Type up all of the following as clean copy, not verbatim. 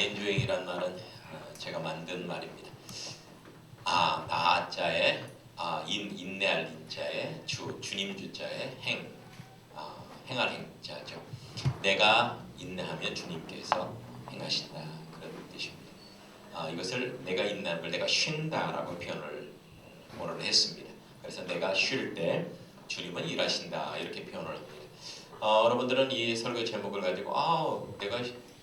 다인주행이란 말은 제가 만든 말입니다. 나자에 인내할 인자에 주님 주자에 행할 행자죠. 내가 인내하면 주님께서 행하신다, 그런 뜻입니다. 이것을 내가 인내하는 걸 내가 쉰다라고 표현을 오늘 했습니다. 그래서 내가 쉴 때 주님은 일하신다, 이렇게 표현을 합니다. 여러분들은 이 설교 제목을 가지고 내가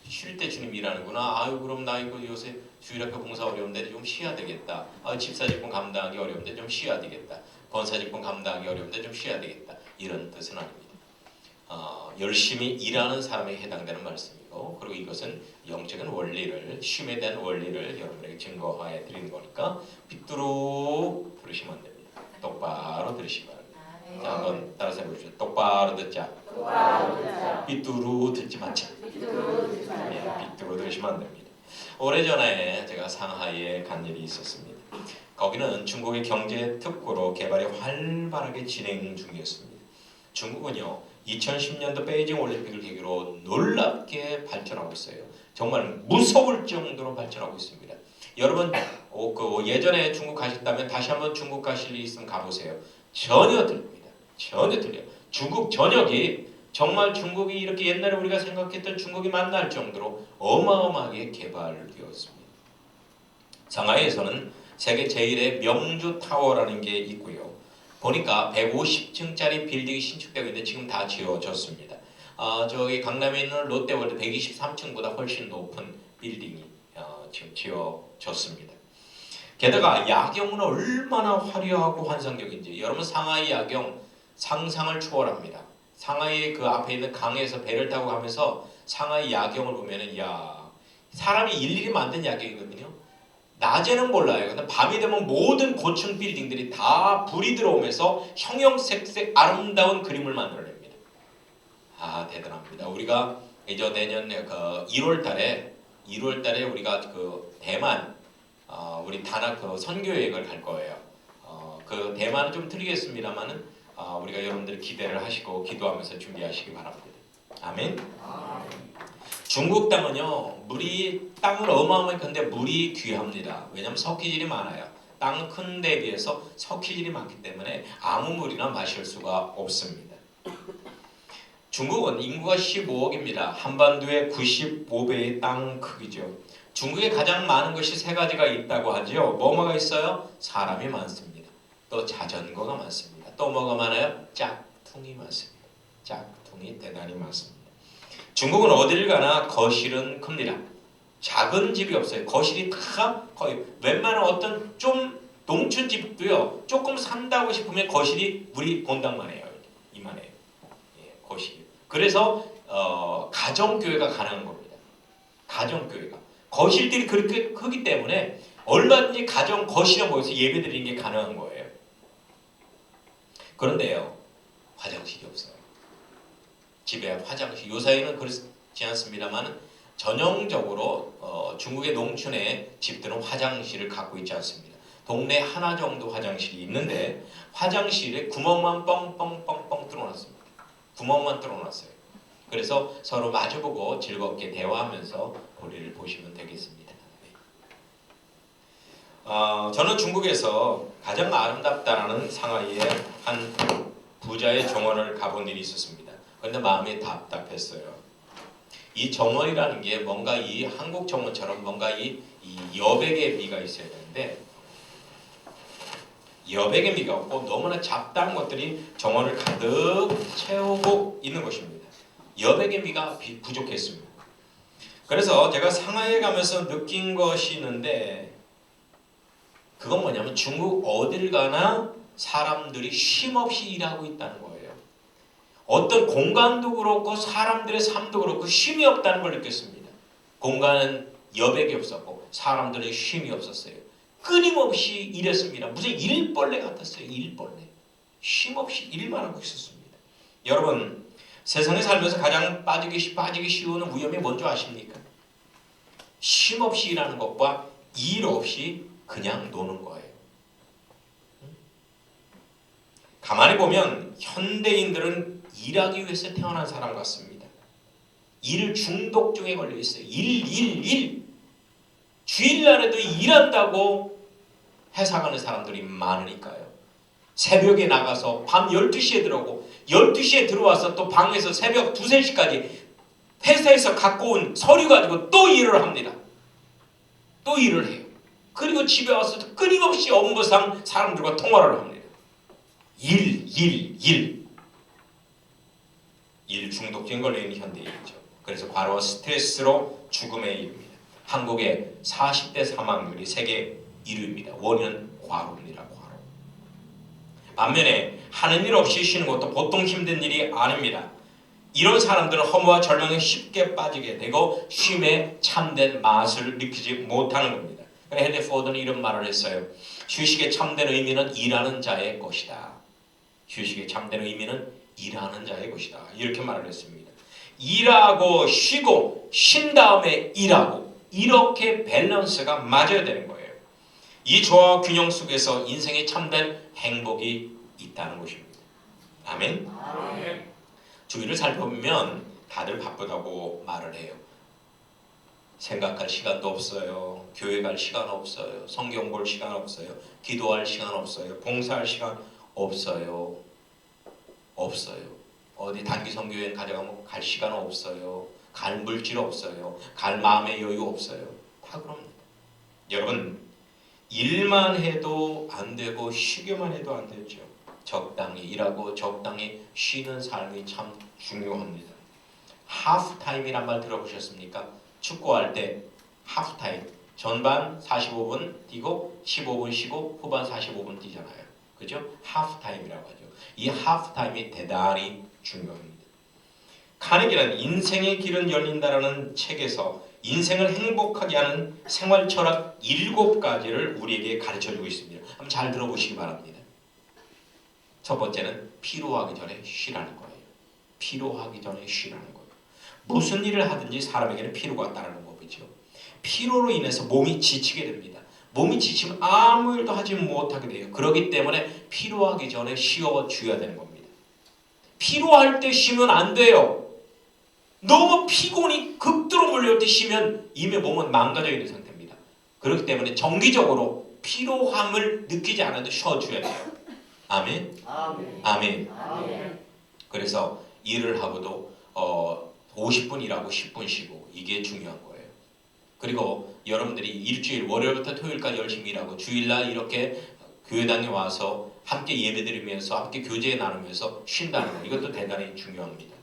쉴 때 주님 일하는구나. 그럼 나 이거 요새 주일학교 봉사 어려운데 좀 쉬어야 되겠다. 집사직분 감당하기 어려운데 좀 쉬어야 되겠다. 권사직분 감당하기 어려운데 좀 쉬어야 되겠다. 이런 뜻은 아닙니다. 열심히 일하는 사람에 해당되는 말씀이고, 그리고 이것은 영적인 원리를, 쉼에 대한 원리를 여러분에게 증거해 드리는 거니까 빗두루 들으시면 안 됩니다. 똑바로 들으시기 바랍니다. 자, 한번 따라서 해보십시오. 똑바로 듣자. 빗두루 듣지 마자. 빗두루 들으시면 안 됩니다. 오래전에 제가 상하이에 간 일이 있었습니다. 거기는 중국의 경제 특구로 개발이 활발하게 진행 중이었습니다. 중국은요, 2010년도 베이징 올림픽을 계기로 놀랍게 발전하고 있어요. 정말 무서울 정도로 발전하고 있습니다. 여러분 예전에 중국 가셨다면 다시 한번 중국 가실 일 있으면 가보세요. 전혀 틀립니다. 전혀 틀려요. 중국 전역이 정말 중국이 이렇게 옛날에 우리가 생각했던 중국이 만날 정도로 어마어마하게 개발되었습니다. 상하이에서는 세계 제1의 명주타워라는 게 있고요. 보니까 150층짜리 빌딩이 신축되고 있는데 지금 다 지어졌습니다. 저기 강남에 있는 롯데월드 123층보다 훨씬 높은 빌딩이 지금 지어졌습니다. 게다가 야경은 얼마나 화려하고 환상적인지, 여러분 상하이 야경 상상을 초월합니다. 상하이 그 앞에 있는 강에서 배를 타고 가면서 상하이 야경을 보면은 사람이 일일이 만든 야경이거든요. 낮에는 몰라요. 근데 밤이 되면 모든 고층 빌딩들이 다 불이 들어오면서 형형색색 아름다운 그림을 만들어냅니다. 대단합니다. 우리가 이제 내년 1월달에 우리가 그 대만 우리 단학 선교 여행을 갈 거예요. 그 대만은 좀 틀리겠습니다만은 우리가 여러분들이 기대를 하시고 기도하면서 준비하시기 바랍니다. 아멘. 중국 땅은요, 땅을 어마어마하게 큰데 물이 귀합니다. 왜냐하면 석기질이 많아요. 땅 큰 데에 비해서 석기질이 많기 때문에 아무 물이나 마실 수가 없습니다. 중국은 인구가 15억입니다. 한반도의 95배의 땅 크기죠. 중국에 가장 많은 것이 세 가지가 있다고 하죠. 뭐가 있어요? 사람이 많습니다. 또 자전거가 많습니다. 또 뭐가 많아요? 짝퉁이 많습니다. 짝퉁이 대단히 많습니다. 중국은 어딜 가나 거실은 큽니다. 작은 집이 없어요. 거실이 다 거의 웬만한 어떤 좀 농촌 집도요, 조금 산다고 싶으면 거실이 우리 본당만 해요. 이만해요. 거실이. 그래서 가정교회가 가능한 겁니다. 가정교회가. 거실들이 그렇게 크기 때문에 얼마든지 거실에 모여서 예배드리는 게 가능한 거예요. 그런데요, 화장실이 없어요. 집에 화장실, 요사이는 그렇지 않습니다만 전형적으로 중국의 농촌의 집들은 화장실을 갖고 있지 않습니다. 동네 하나 정도 화장실이 있는데 화장실에 구멍만 뻥뻥뻥뻥 뚫어놨습니다. 구멍만 뚫어놨어요. 그래서 서로 마주보고 즐겁게 대화하면서 볼일을 보시면 되겠습니다. 저는 중국에서 가장 아름답다라는 상하이의 한 부자의 정원을 가본 일이 있었습니다. 그런데 마음이 답답했어요. 이 정원이라는 게 뭔가 이 한국 정원처럼 뭔가 이 여백의 미가 있어야 되는데 여백의 미가 없고 너무나 잡다한 것들이 정원을 가득 채우고 있는 것입니다. 여백의 미가 부족했습니다. 그래서 제가 상하이에 가면서 느낀 것이 있는데, 그건 뭐냐면 중국 어딜 가나 사람들이 쉼없이 일하고 있다는 거예요. 어떤 공간도 그렇고 사람들의 삶도 그렇고 쉼이 없다는 걸 느꼈습니다. 공간은 여백이 없었고 사람들의 쉼이 없었어요. 끊임없이 일했습니다. 무슨 일벌레 같았어요. 일벌레. 쉼없이 일만 하고 있었습니다. 여러분, 세상에 살면서 가장 빠지기 쉬운 위험이 뭔지 아십니까? 쉼없이 일하는 것과 일 없이 그냥 노는 거예요. 가만히 보면 현대인들은 일하기 위해서 태어난 사람 같습니다. 일 중독증에 걸려 있어요. 일. 주일날에도 일한다고 회사가는 사람들이 많으니까요. 새벽에 나가서 밤 12시에 들어오고 12시에 들어와서 또 방에서 새벽 2, 3시까지 회사에서 갖고 온 서류 가지고 또 일을 합니다. 또 일을 해요. 그리고 집에 와서 끊임없이 업무상 사람들과 통화를 합니다. 일 중독증에 걸려있는 현대인이죠. 그래서 과로와 스트레스로 죽음에 이릅니다. 한국의 40대 사망률이 세계 1위입니다. 원인은 과로입니다. 과로. 반면에 하는 일 없이 쉬는 것도 보통 힘든 일이 아닙니다. 이런 사람들은 허무와 절망에 쉽게 빠지게 되고 쉼의 참된 맛을 느끼지 못하는 겁니다. 헨리 포드는 이런 말을 했어요. 휴식의 참된 의미는 일하는 자의 것이다. 휴식의 참된 의미는 일하는 자의 것이다. 이렇게 말을 했습니다. 일하고 쉬고 쉰 다음에 일하고 이렇게 밸런스가 맞아야 되는 거예요. 이 조화 균형 속에서 인생의 참된 행복이 있다는 것입니다. 아멘. 아멘. 주위를 살펴보면 다들 바쁘다고 말을 해요. 생각할 시간도 없어요. 교회 갈 시간 없어요. 성경 볼 시간 없어요. 기도할 시간 없어요. 봉사할 시간 없어요. 어디 단기 선교여행 가져가면 갈 시간 없어요. 갈 물질 없어요. 갈 마음의 여유 없어요. 다 그럽니다. 여러분, 일만 해도 안 되고 쉬기만 해도 안 되죠. 적당히 일하고 적당히 쉬는 삶이 참 중요합니다. 하프타임이란 말 들어보셨습니까? 축구할 때 하프타임, 전반 45분 뛰고 15분 쉬고 후반 45분 뛰잖아요. 그죠? 하프타임이라고 하죠. 이 하프타임이 대단히 중요합니다. 카네기는 인생의 길은 열린다라는 책에서 인생을 행복하게 하는 생활 철학 7가지를 우리에게 가르쳐주고 있습니다. 한번 잘 들어보시기 바랍니다. 첫 번째는 피로하기 전에 쉬라는 거예요. 피로하기 전에 쉬라는 거예요. 무슨 일을 하든지 사람에게는 피로가 따르는 법이죠. 피로로 인해서 몸이 지치게 됩니다. 몸이 지치면 아무 일도 하지 못하게 돼요. 그렇기 때문에 피로하기 전에 쉬어줘야 되는 겁니다. 피로할 때 쉬면 안 돼요. 너무 피곤이 극도로 몰려올 때 쉬면 이미 몸은 망가져 있는 상태입니다. 그렇기 때문에 정기적으로 피로함을 느끼지 않아도 쉬어줘야 돼요. 아멘? 아멘. 아멘. 아멘. 그래서 일을 하고도 50분 일하고 10분 쉬고 이게 중요한 거예요. 그리고 여러분들이 일주일 월요일부터 토요일까지 열심히 일하고 주일날 이렇게 교회당에 와서 함께 예배드리면서 함께 교제 나누면서 쉰다는 거 이것도 대단히 중요합니다.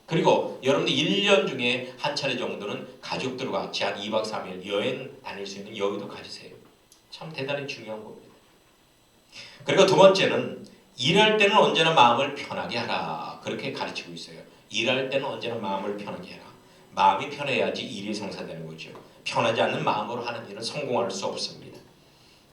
그리고 여러분들 1년 중에 한 차례 정도는 가족들과 같이 한 2박 3일 여행 다닐 수 있는 여유도 가지세요. 참 대단히 중요한 겁니다. 그리고 두 번째는 일할 때는 언제나 마음을 편하게 하라. 그렇게 가르치고 있어요. 일할 때는 언제나 마음을 편하게 해라. 마음이 편해야지 일이 성사되는 거죠. 편하지 않는 마음으로 하는 일은 성공할 수 없습니다.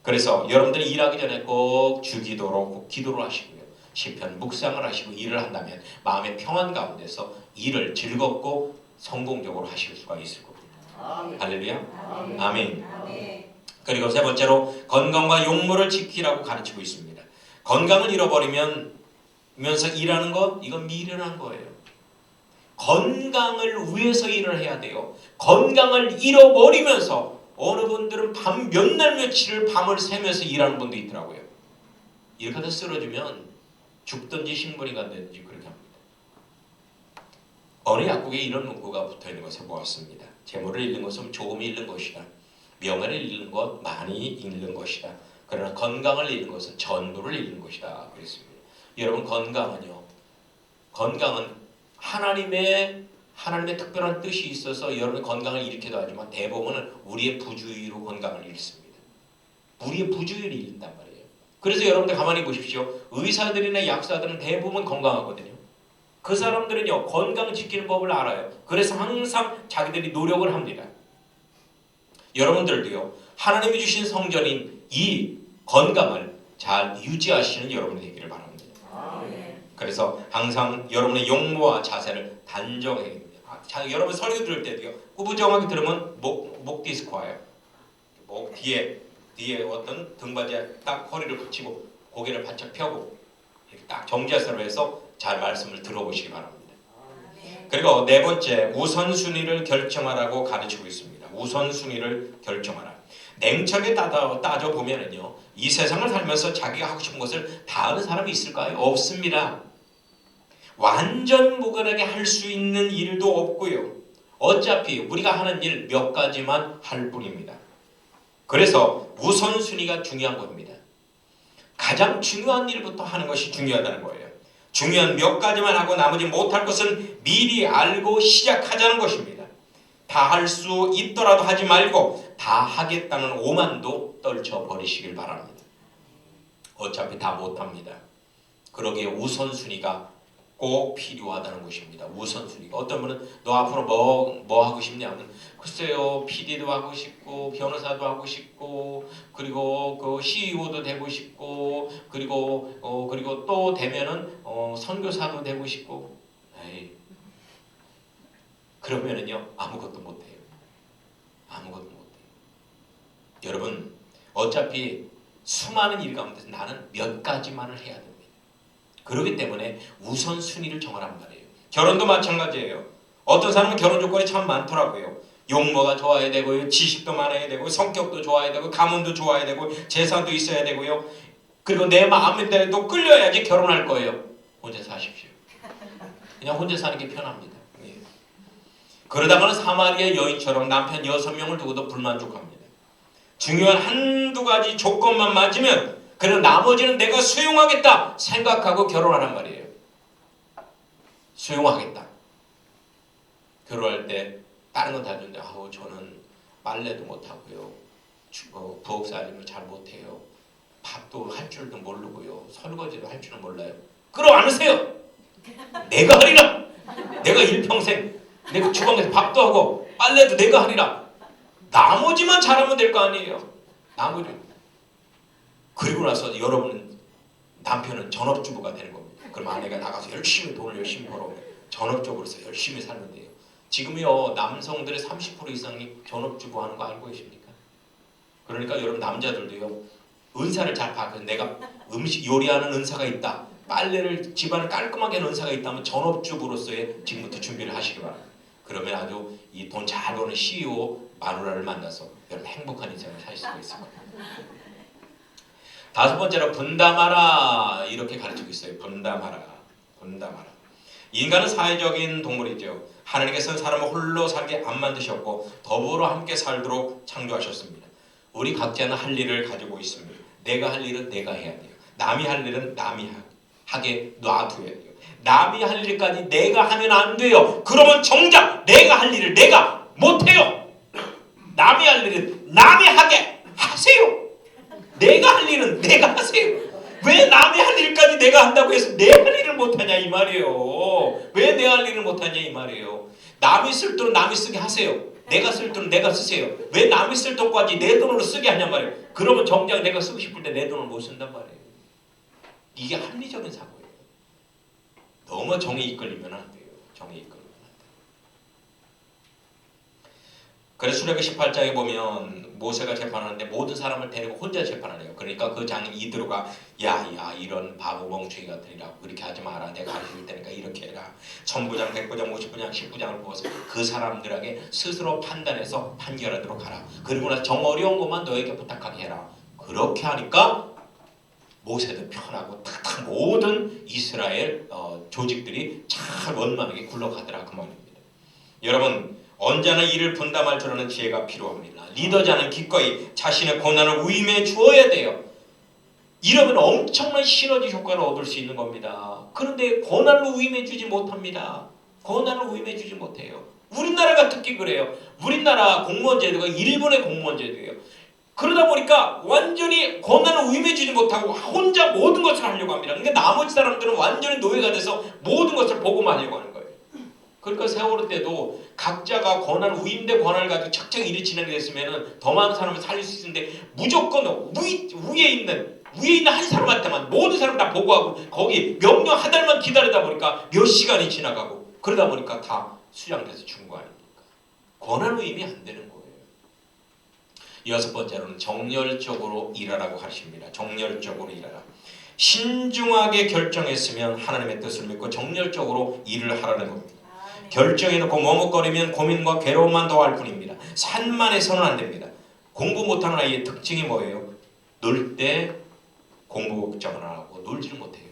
그래서 여러분들이 일하기 전에 꼭 주기도로 꼭 기도를 하시고요. 시편 묵상을 하시고 일을 한다면 마음의 평안 가운데서 일을 즐겁고 성공적으로 하실 수가 있을 겁니다. 아멘. 할렐루야. 아멘. 아멘. 아멘. 그리고 세 번째로 건강과 용모를 지키라고 가르치고 있습니다. 건강을 잃어버리면서 일하는 것 이건 미련한 거예요. 건강을 위해서 일을 해야 돼요. 건강을 잃어버리면서 어느 분들은 밤 몇 날 며칠을 밤을 새면서 일하는 분도 있더라고요. 이렇게 해서 쓰러지면 죽든지 식물인간 되든지 그렇게 합니다. 어느 약국에 이런 문구가 붙어있는 것을 보았습니다. 재물을 잃는 것은 조금 잃는 것이다. 명예를 잃는 것 많이 잃는 것이다. 그러나 건강을 잃는 것은 전부를 잃는 것이다. 그랬습니다. 여러분 건강은요. 건강은 하나님의 특별한 뜻이 있어서 여러분 건강을 잃기도 하지만 대부분은 우리의 부주의로 건강을 잃습니다. 우리의 부주의를 잃는단 말이에요. 그래서 여러분들 가만히 보십시오. 의사들이나 약사들은 대부분 건강하거든요. 그 사람들은요 건강 지키는 법을 알아요. 그래서 항상 자기들이 노력을 합니다. 여러분들도요 하나님이 주신 성전인 이 건강을 잘 유지하시는 여러분이 되기를 바랍니다. 그래서 항상 여러분의 용모와 자세를 단정해야 됩니다. 여러분 설교 들을 때도요 꾸부정하게 들으면 목 디스크 와요. 목 뒤에 어떤 등받이에 딱 허리를 붙이고 고개를 바짝 펴고 이렇게 딱 정지하서로 해서 잘 말씀을 들어보시기 바랍니다. 그리고 네 번째, 우선순위를 결정하라고 가르치고 있습니다. 우선순위를 결정하라. 냉철하게 따져보면은요, 이 세상을 살면서 자기가 하고 싶은 것을 다 하는 사람이 있을까요? 없습니다. 완전 무관하게 할 수 있는 일도 없고요. 어차피 우리가 하는 일 몇 가지만 할 뿐입니다. 그래서 우선순위가 중요한 겁니다. 가장 중요한 일부터 하는 것이 중요하다는 거예요. 중요한 몇 가지만 하고 나머지 못할 것은 미리 알고 시작하자는 것입니다. 다 할 수 있더라도 하지 말고 다 하겠다는 오만도 떨쳐버리시길 바랍니다. 어차피 다 못합니다. 그러기에 우선순위가 꼭 필요하다는 것입니다. 우선순위가. 어떤 분은 너 앞으로 뭐 하고 싶냐면, 글쎄요, PD도 하고 싶고 변호사도 하고 싶고 그리고 그 CEO도 되고 싶고 그리고 또 되면은 선교사도 되고 싶고. 에이, 그러면은요 아무것도 못해요. 아무것도 못해요. 여러분, 어차피 수많은 일 가운데서 나는 몇 가지만을 해야 됩니다. 그렇기 때문에 우선순위를 정하란 말이에요. 결혼도 마찬가지예요. 어떤 사람은 결혼 조건이 참 많더라고요. 용모가 좋아야 되고요, 지식도 많아야 되고, 성격도 좋아야 되고, 가문도 좋아야 되고, 재산도 있어야 되고요. 그리고 내 마음대로 끌려야지 결혼할 거예요. 혼자 사십시오. 그냥 혼자 사는 게 편합니다. 예. 그러다가는 사마리아 여인처럼 남편 6명을 두고도 불만족합니다. 중요한 한두 가지 조건만 맞으면 그리고 나머지는 내가 수용하겠다 생각하고 결혼하란 말이에요. 수용하겠다. 결혼할 때 다른 건 다 좋은데 저는 빨래도 못하고요, 부엌 살림을 잘 못해요, 밥도 할 줄도 모르고요, 설거지도 할 줄은 몰라요. 끌어안으세요. 내가 하리라. 내가 일평생 내가 주방에서 밥도 하고 빨래도 내가 하리라. 나머지만 잘하면 될 거 아니에요. 나머지. 그리고 나서 여러분은, 남편은 전업주부가 되는 겁니다. 그럼 아내가 나가서 돈을 열심히 벌어 전업적으로서 열심히 살면 돼요. 지금요 남성들의 30% 이상이 전업주부 하는 거 알고 계십니까? 그러니까 여러분 남자들도요, 은사를 잘 봐. 내가 음식 요리하는 은사가 있다, 빨래를 집안을 깔끔하게 하는 은사가 있다면 전업주부로서의 지금부터 준비를 하시기 바랍니다. 그러면 아주 이 돈 잘 버는 CEO 마누라를 만나서 여러분 행복한 인생을 살 수가 있을 겁니다. 다섯 번째로 분담하라, 이렇게 가르치고 있어요. 분담하라. 인간은 사회적인 동물이죠. 하나님께서는 사람을 홀로 살게 안 만드셨고 더불어 함께 살도록 창조하셨습니다. 우리 각자는 할 일을 가지고 있습니다. 내가 할 일은 내가 해야 돼요. 남이 할 일은 남이 하게 놔둬야 돼요. 남이 할 일까지 내가 하면 안 돼요. 그러면 정작 내가 할 일을 내가 못해요. 남이 할 일은 남이 하게 하세요. 내가 할 일은 내가 하세요. 왜 남이 할 일까지 내가 한다고 해서 내 할 일을 못하냐 이 말이에요. 왜 내 할 일을 못하냐 이 말이에요. 남이 쓸 돈은 남이 쓰게 하세요. 내가 쓸 돈은 내가 쓰세요. 왜 남이 쓸 돈까지 내 돈으로 쓰게 하냐 말이에요. 그러면 정작 내가 쓰고 싶을 때 내 돈을 못 쓴단 말이에요. 이게 합리적인 사고예요. 너무 정에 이끌리면 안 돼요. 정에 이끌리면 안 돼요. 그래서 출애굽기 18장에 보면 모세가 재판하는데 모든 사람을 데리고 혼자 재판하네요. 그러니까 그 장인 이드로가 야 이런 바보 멍청이 같으니라고 그렇게 하지 마라. 내가 가르칠 테니까 이렇게 해라. 1000부장, 100부장, 50부장, 10부장을 뽑아서 그 사람들에게 스스로 판단해서 판결하도록 하라. 그리고 나서 정 어려운 것만 너에게 부탁하게 해라. 그렇게 하니까 모세도 편하고 탁탁 모든 이스라엘 조직들이 잘 원만하게 굴러가더라 그 말입니다. 여러분, 언제나 일을 분담할 줄 아는 지혜가 필요합니다. 리더자는 기꺼이 자신의 고난을 위임해 주어야 돼요. 이러면 엄청난 시너지 효과를 얻을 수 있는 겁니다. 그런데 고난을 위임해 주지 못합니다. 고난을 위임해 주지 못해요. 우리나라가 특히 그래요. 우리나라 공무원 제도가 일본의 공무원 제도예요. 그러다 보니까 완전히 고난을 위임해 주지 못하고 혼자 모든 것을 하려고 합니다. 그러니까 나머지 사람들은 완전히 노예가 돼서 모든 것을 보고만 하려고 하는 거예요. 그러니까 세월호 때도 각자가 권한을 위임된 권한을 가지고 착착 일이 진행됐으면 더 많은 사람을 살릴 수 있는데 무조건 위에 있는 한 사람한테만 모든 사람 다 보고하고 거기 명령 한 달만 기다리다 보니까 몇 시간이 지나가고 그러다 보니까 다 수장돼서 죽은 거 아닙니까? 권한 위임이 안 되는 거예요. 여섯 번째로는 정열적으로 일하라고 하십니다. 정열적으로 일하라. 신중하게 결정했으면 하나님의 뜻을 믿고 정열적으로 일을 하라는 겁니다. 결정해놓고 머뭇거리면 고민과 괴로움만 더할 뿐입니다. 산만해서는 안 됩니다. 공부 못하는 아이의 특징이 뭐예요? 놀 때 공부 걱정을 안 하고 놀지를 못해요.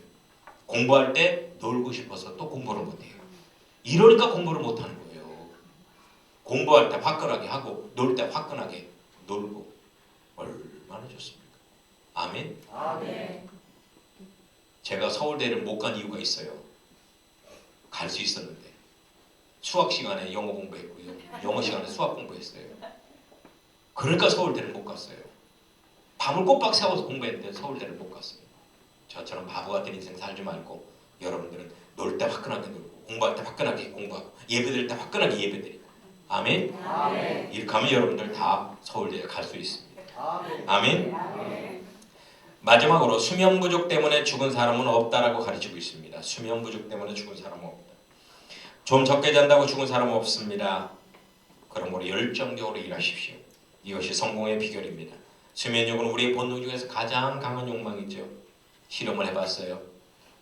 공부할 때 놀고 싶어서 또 공부를 못해요. 이러니까 공부를 못하는 거예요. 공부할 때 화끈하게 하고 놀 때 화끈하게 놀고 얼마나 좋습니까? 아멘? 아멘. 제가 서울대를 못 간 이유가 있어요. 갈 수 있었는데 수학 시간에 영어 공부했고요. 영어 시간에 수학 공부했어요. 그러니까 서울대를 못 갔어요. 밤을 꼬박 새워서 공부했는데 서울대를 못 갔어요. 저처럼 바보 같은 인생 살지 말고 여러분들은 놀 때 화끈하게 놀고 공부할 때 화끈하게 공부하고 예배드릴 때 화끈하게 예배드리고 아멘? 아멘. 이렇게 하면 여러분들 다 서울대에 갈 수 있습니다. 아멘. 아멘? 아멘. 마지막으로 수면 부족 때문에 죽은 사람은 없다라고 가르치고 있습니다. 수면 부족 때문에 죽은 사람은 없다. 좀 적게 잔다고 죽은 사람은 없습니다. 그러므로 열정적으로 일하십시오. 이것이 성공의 비결입니다. 수면욕은 우리의 본능 중에서 가장 강한 욕망이죠. 실험을 해봤어요.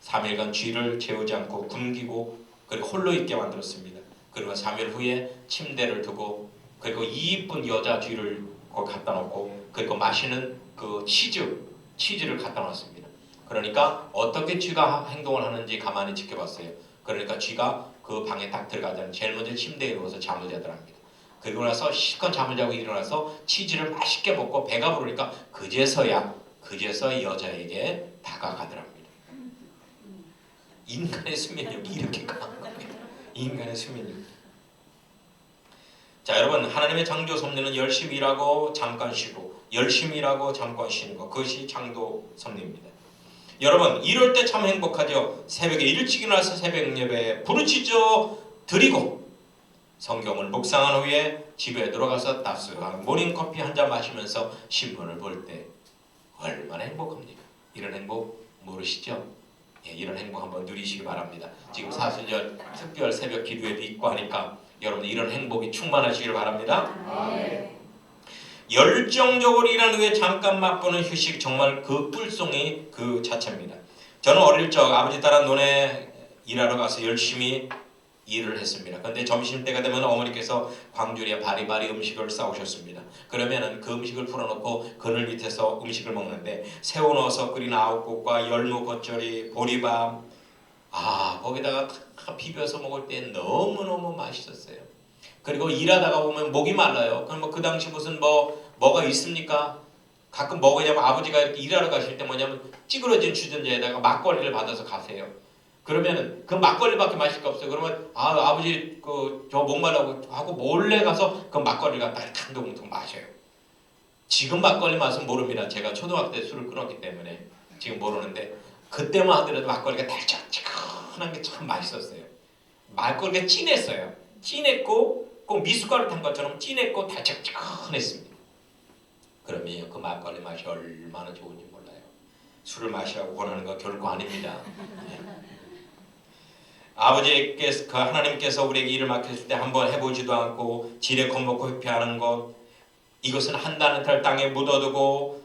3일간 쥐를 재우지 않고 굶기고 그리고 홀로 있게 만들었습니다. 그리고 3일 후에 침대를 두고 그리고 이쁜 여자 쥐를 거기 갖다 놓고 그리고 마시는 그 치즈를 갖다 놨습니다. 그러니까 어떻게 쥐가 행동을 하는지 가만히 지켜봤어요. 그러니까 쥐가 그 방에 딱 들어가자면 제일 먼저 침대에 누워서 잠을 자더랍니다. 그리고 나서 실컷 잠을 자고 일어나서 치즈를 맛있게 먹고 배가 부르니까 그제서야 여자에게 다가가더랍니다. 인간의 수면력이 이렇게 강한 겁니다. 인간의 수면력. 자, 여러분, 하나님의 창조 섭리는 열심히 일하고 잠깐 쉬고 열심히 일하고 잠깐 쉬는 것, 그것이 창조 섭리입니다. 여러분, 이럴 때 참 행복하죠. 새벽에 일찍 일어나서 새벽 예배에 부르짖어 드리고 성경을 묵상한 후에 집에 들어가서 따스한 모닝커피 한 잔 마시면서 신문을 볼 때 얼마나 행복합니까? 이런 행복 모르시죠? 예, 이런 행복 한번 누리시기 바랍니다. 지금 사순절 특별 새벽 기도회도 있고 하니까 여러분 이런 행복이 충만하시길 바랍니다. 아멘. 열정적으로 일하는 후에 잠깐 맛보는 휴식, 정말 그 꿀송이 그 자체입니다. 저는 어릴 적 아버지 따라 논에 일하러 가서 열심히 일을 했습니다. 그런데 점심때가 되면 어머니께서 광주리에 바리바리 음식을 싸오셨습니다. 그러면은 그 음식을 풀어놓고 그늘 밑에서 음식을 먹는데 새우 넣어서 끓인 아욱국과 열무 겉절이, 보리밥, 거기다가 다 비벼서 먹을 때 너무너무 맛있었어요. 그리고 일하다가 보면 목이 말라요. 그럼 그 당시 무슨 뭐가 있습니까? 가끔 먹으냐면 아버지가 이렇게 일하러 가실 때 뭐냐면 찌그러진 주전자에다가 막걸리를 받아서 가세요. 그러면은 그 막걸리밖에 마실 게 없어요. 그러면 아버지 저 목말라고 하고 몰래 가서 그 막걸리를 갖다 한 동통 마셔요. 지금 막걸리 맛은 모릅니다. 제가 초등학교 때 술을 끊었기 때문에 지금 모르는데 그때만 하더라도 막걸리가 달짝지근한 게 참 맛있었어요. 막걸리가 진했어요. 진했고 꼭 미숫가루 탄 것처럼 진했고 달짝지근했습니다. 그러면 그 막걸리 맛이 얼마나 좋은지 몰라요. 술을 마시라고 권하는 거 결코 아닙니다. 아버지께서 하나님께서 우리에게 일을 맡겼을 때 한번 해보지도 않고 지레 겁먹고 회피하는 것, 이것은 한다는 달 땅에 묻어두고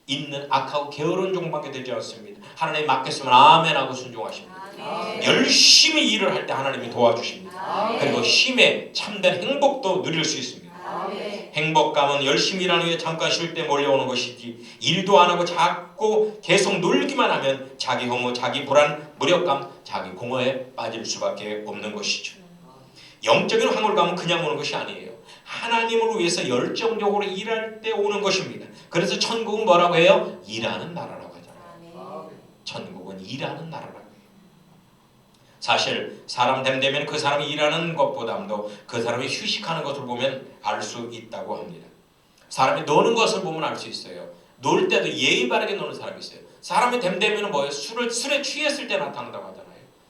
있는 악하고 게으른 종밖에 되지 않습니다. 하나님 맡겼으면 아멘하고 순종하십니다. 아멘. 열심히 일을 할 때 하나님이 도와주십니다. 아멘. 그리고 힘에 참된 행복도 누릴 수 있습니다. 아멘. 행복감은 열심히 일하는 후에 잠깐 쉴 때 몰려오는 것이지 일도 안 하고 자꾸 계속 놀기만 하면 자기 혐오, 자기 불안, 무력감, 자기 공허에 빠질 수밖에 없는 것이죠. 영적인 황홀감은 그냥 오는 것이 아니에요. 하나님을 위해서 열정적으로 일할 때 오는 것입니다. 그래서 천국은 뭐라고 해요? 일하는 나라라고 하잖아요. 천국은 일하는 나라라고 해요. 사실 사람 됨되면 그 사람이 일하는 것보다도 그 사람이 휴식하는 것을 보면 알 수 있다고 합니다. 사람이 노는 것을 보면 알 수 있어요. 놀 때도 예의 바르게 노는 사람이 있어요. 사람이 됨되면 뭐예요? 술에 취했을 때 나타난다고 하잖아요.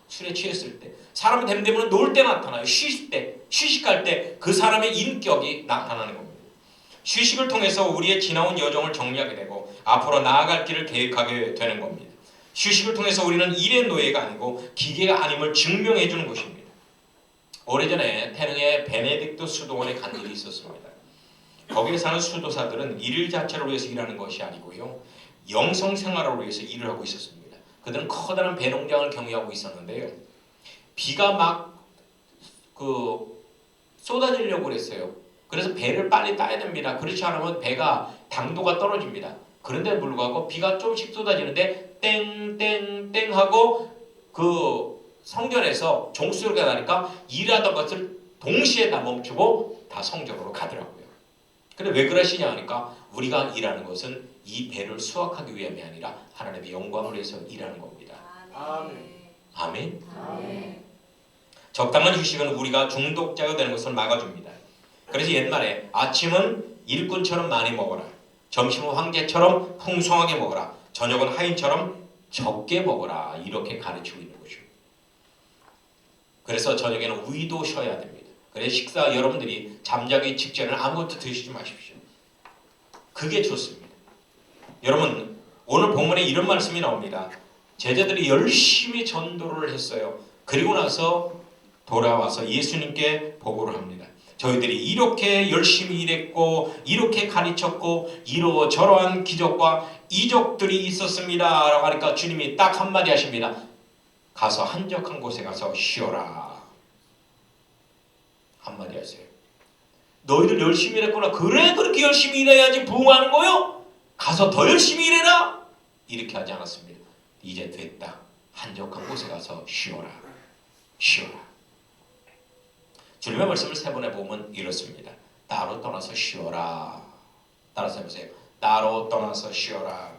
술에 취했을 때. 사람이 됨되면 놀 때 나타나요. 쉴 때, 휴식할 때 그 사람의 인격이 나타나는 겁니다. 휴식을 통해서 우리의 지나온 여정을 정리하게 되고 앞으로 나아갈 길을 계획하게 되는 겁니다. 휴식을 통해서 우리는 일의 노예가 아니고 기계가 아님을 증명해 주는 것입니다. 오래전에 태릉에 베네딕토 수도원에 간 일이 있었습니다. 거기에 사는 수도사들은 일 자체를 위해서 일하는 것이 아니고요, 영성 생활을 위해서 일을 하고 있었습니다. 그들은 커다란 배농장을 경유하고 있었는데요, 비가 막 쏟아지려고 그랬어요. 그래서 배를 빨리 따야 됩니다. 그렇지 않으면 배가 당도가 떨어집니다. 그런데 불구하고 비가 조금씩 쏟아지는데 땡땡땡 하고 성전에서 종소리가 나니까 일하던 것을 동시에 다 멈추고 다 성전으로 가더라고요. 근데 왜 그러시냐 하니까 우리가 일하는 것은 이 배를 수확하기 위함이 아니라 하나님의 영광을 위해서 일하는 겁니다. 아멘. 적당한 휴식은 우리가 중독자가 되는 것을 막아줍니다. 그래서 옛말에 아침은 일꾼처럼 많이 먹어라, 점심은 황제처럼 풍성하게 먹어라, 저녁은 하인처럼 적게 먹어라, 이렇게 가르치고 있는 거죠. 그래서 저녁에는 우유도 쉬어야 됩니다. 그래서 식사 여러분들이 잠자기 직전에는 아무것도 드시지 마십시오. 그게 좋습니다. 여러분, 오늘 본문에 이런 말씀이 나옵니다. 제자들이 열심히 전도를 했어요. 그리고 나서 돌아와서 예수님께 보고를 합니다. 저희들이 이렇게 열심히 일했고 이렇게 가르쳤고 이러저러한 기적과 이적들이 있었습니다 라고 하니까 주님이 딱 한마디 하십니다. 가서 한적한 곳에 가서 쉬어라. 한마디 하세요. 너희들 열심히 일했구나. 그래, 그렇게 열심히 일해야지 부흥하는 거요? 가서 더 열심히 일해라. 이렇게 하지 않았습니다. 이제 됐다. 한적한 곳에 가서 쉬어라. 쉬어라. 주님의 말씀을 세 번 해보면 이렇습니다. 따로 떠나서 쉬어라. 따라서 해보세요. 따로 떠나서 쉬어라.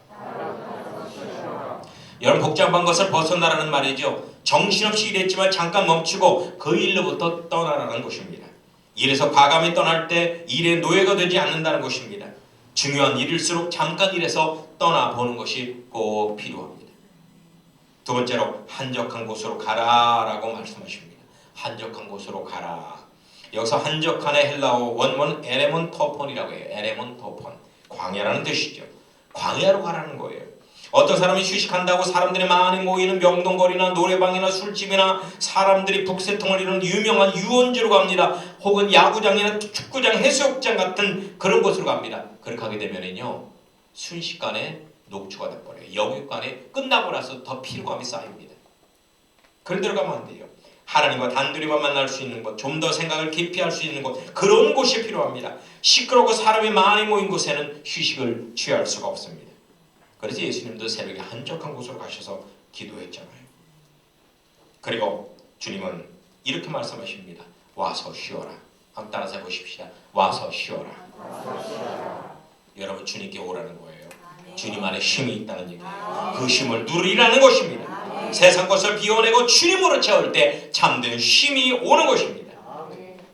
여러분, 복잡한 것을 벗어나라는 말이죠. 정신없이 일했지만 잠깐 멈추고 그 일로부터 떠나라는 것입니다. 일에서 과감히 떠날 때 일의 노예가 되지 않는다는 것입니다. 중요한 일일수록 잠깐 일해서 떠나보는 것이 꼭 필요합니다. 두 번째로 한적한 곳으로 가라라고 말씀하십니다. 한적한 곳으로 가라. 여기서 한적한의 헬라어 원문은 에레몬토폰이라고 해요. 에레몬토폰. 광야라는 뜻이죠. 광야로 가라는 거예요. 어떤 사람이 휴식한다고 사람들이 많이 모이는 명동거리나 노래방이나 술집이나 사람들이 북새통을 이루는 유명한 유원지로 갑니다. 혹은 야구장이나 축구장, 해수욕장 같은 그런 곳으로 갑니다. 그렇게 하게 되면요, 순식간에 녹초가 돼버려요. 영육간에 끝나고 나서 더 피로감이 쌓입니다. 그런 데로 가면 안 돼요. 하나님과 단둘이만 만날 수 있는 곳, 좀 더 생각을 깊이 할 수 있는 곳, 그런 곳이 필요합니다. 시끄럽고 사람이 많이 모인 곳에는 휴식을 취할 수가 없습니다. 그래서 예수님도 새벽에 한적한 곳으로 가셔서 기도했잖아요. 그리고 주님은 이렇게 말씀하십니다. 와서 쉬어라. 한번 따라서 해보십시다. 와서 쉬어라. 여러분, 주님께 오라는 거예요. 주님 안에 쉼이 있다는 얘기예요. 그 쉼을 누리라는 것입니다. 세상 것을 비워내고 주님으로 채울 때 참된 쉼이 오는 것입니다.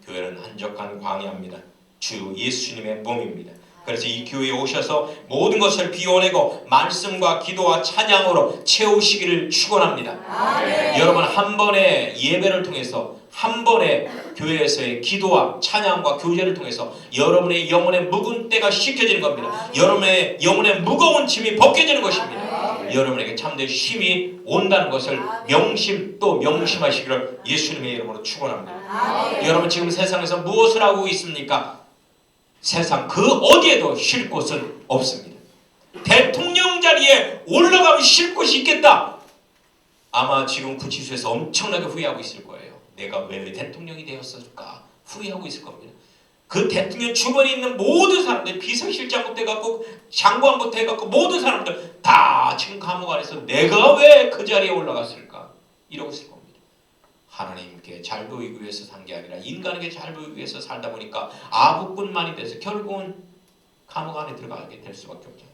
교회는 한적한 광야입니다. 주 예수님의 몸입니다. 그래서 이 교회에 오셔서 모든 것을 비워내고 말씀과 기도와 찬양으로 채우시기를 축원합니다. 여러분, 한 번의 예배를 통해서, 한 번의 교회에서의 기도와 찬양과 교제를 통해서 여러분의 영혼의 묵은 때가 씻겨지는 겁니다. 여러분의 영혼의 무거운 짐이 벗겨지는 것입니다. 여러분에게 참된 쉼이 온다는 것을 명심하시기를 예수님의 이름으로 축원합니다. 여러분, 지금 세상에서 무엇을 하고 있습니까? 세상 그 어디에도 쉴 곳은 없습니다. 대통령 자리에 올라가면 쉴 곳이 있겠다. 아마 지금 구치소에서 엄청나게 후회하고 있을 거예요. 내가 왜 대통령이 되었을까? 후회하고 있을 겁니다. 그 대통령 주변에 있는 모든 사람들, 비서실장부터 해갖고 장관부터 해갖고 모든 사람들 다 지금 감옥 안에서 내가 왜 그 자리에 올라갔을까? 이러고 있을 겁니다. 하나님께 잘 보이기 위해서 산 게 아니라 인간에게 잘 보이기 위해서 살다 보니까 아부꾼만이 돼서 결국은 감옥 안에 들어가게 될 수밖에 없잖아요.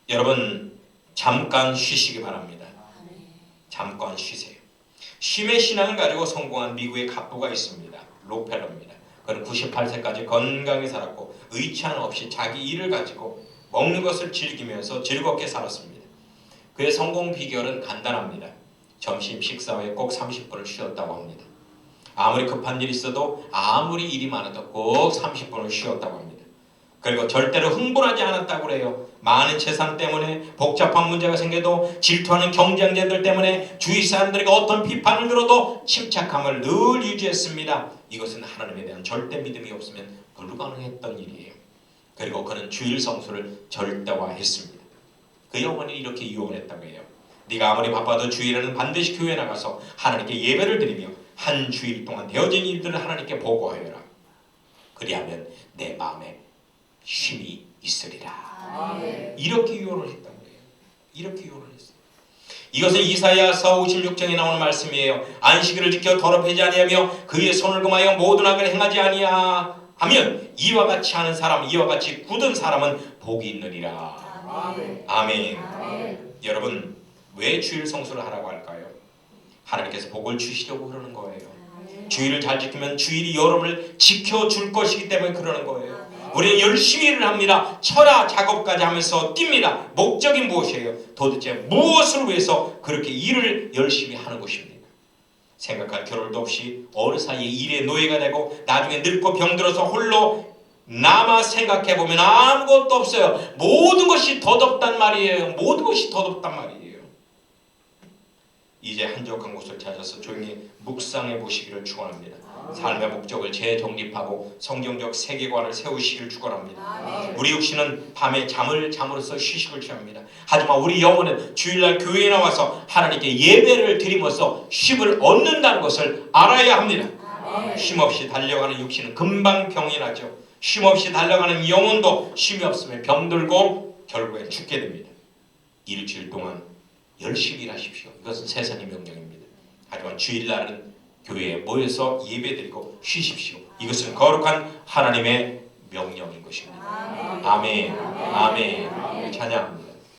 여러분, 잠깐 쉬시기 바랍니다. 잠깐 쉬세요. 쉼의 신앙을 가지고 성공한 미국의 갑부가 있습니다. 록펠러입니다. 그는 98세까지 건강히 살았고 의찬 없이 자기 일을 가지고 먹는 것을 즐기면서 즐겁게 살았습니다. 그의 성공 비결은 간단합니다. 점심 식사 후에 꼭 30분을 쉬었다고 합니다. 아무리 급한 일이 있어도, 아무리 일이 많아도 꼭 30분을 쉬었다고 합니다. 그리고 절대로 흥분하지 않았다고 그래요. 많은 재산 때문에, 복잡한 문제가 생겨도, 질투하는 경쟁자들 때문에, 주위 사람들에게 어떤 비판을 들어도 침착함을 늘 유지했습니다. 이것은 하나님에 대한 절대 믿음이 없으면 불가능했던 일이에요. 그리고 그는 주일 성수를 절대화했습니다. 그 어머니 이렇게 유언했다고 해요. 네가 아무리 바빠도 주일에는 반드시 교회에 나가서 하나님께 예배를 드리며 한 주일 동안 되어진 일들을 하나님께 보고하여라. 그리하면 내 마음에 쉼이 있으리라. 이렇게 유언을 했단 말이에요. 이렇게 유언을 했어요. 이것은 이사야서 56장에 나오는 말씀이에요. 안식일을 지켜 더럽히지 아니하며 그의 손을 금하여 모든 악을 행하지 아니하면 이와 같이 하는 사람, 이와 같이 굳은 사람은 복이 있느니라. 아멘. 여러분, 왜 주일 성수를 하라고 할까요? 하나님께서 복을 주시려고 그러는 거예요. 주일을 잘 지키면 주일이 여러분을 지켜줄 것이기 때문에 그러는 거예요. 우리는 열심히 일을 합니다. 철야 작업까지 하면서 뜁니다. 목적이 무엇이에요? 도대체 무엇을 위해서 그렇게 일을 열심히 하는 것입니까? 생각할 겨를도 없이 어느 사이에 일의 노예가 되고 나중에 늙고 병들어서 홀로 남아 생각해보면 아무것도 없어요. 모든 것이 더덥단 말이에요. 모든 것이 더덥단 말이에요. 이제 한적한 곳을 찾아서 조용히 묵상해 보시기를 축원합니다. 삶의 목적을 재정립하고 성경적 세계관을 세우시기를 축원합니다. 우리 육신은 밤에 잠을 잠으로써 휴식을 취합니다. 하지만 우리 영혼은 주일날 교회에 나와서 하나님께 예배를 드리면서 쉼을 얻는다는 것을 알아야 합니다. 쉼없이 달려가는 육신은 금방 병이 나죠. 쉼없이 달려가는 영혼도 쉼이 없으면 병들고 결국엔 죽게 됩니다. 일주일 동안 열심히 일하십시오. 이것은 세상의 명령입니다. 하지만 주일날은 교회에 모여서 예배드리고 쉬십시오. 이것은 거룩한 하나님의 명령인 것입니다. 아멘. 아멘. 찬양합니다.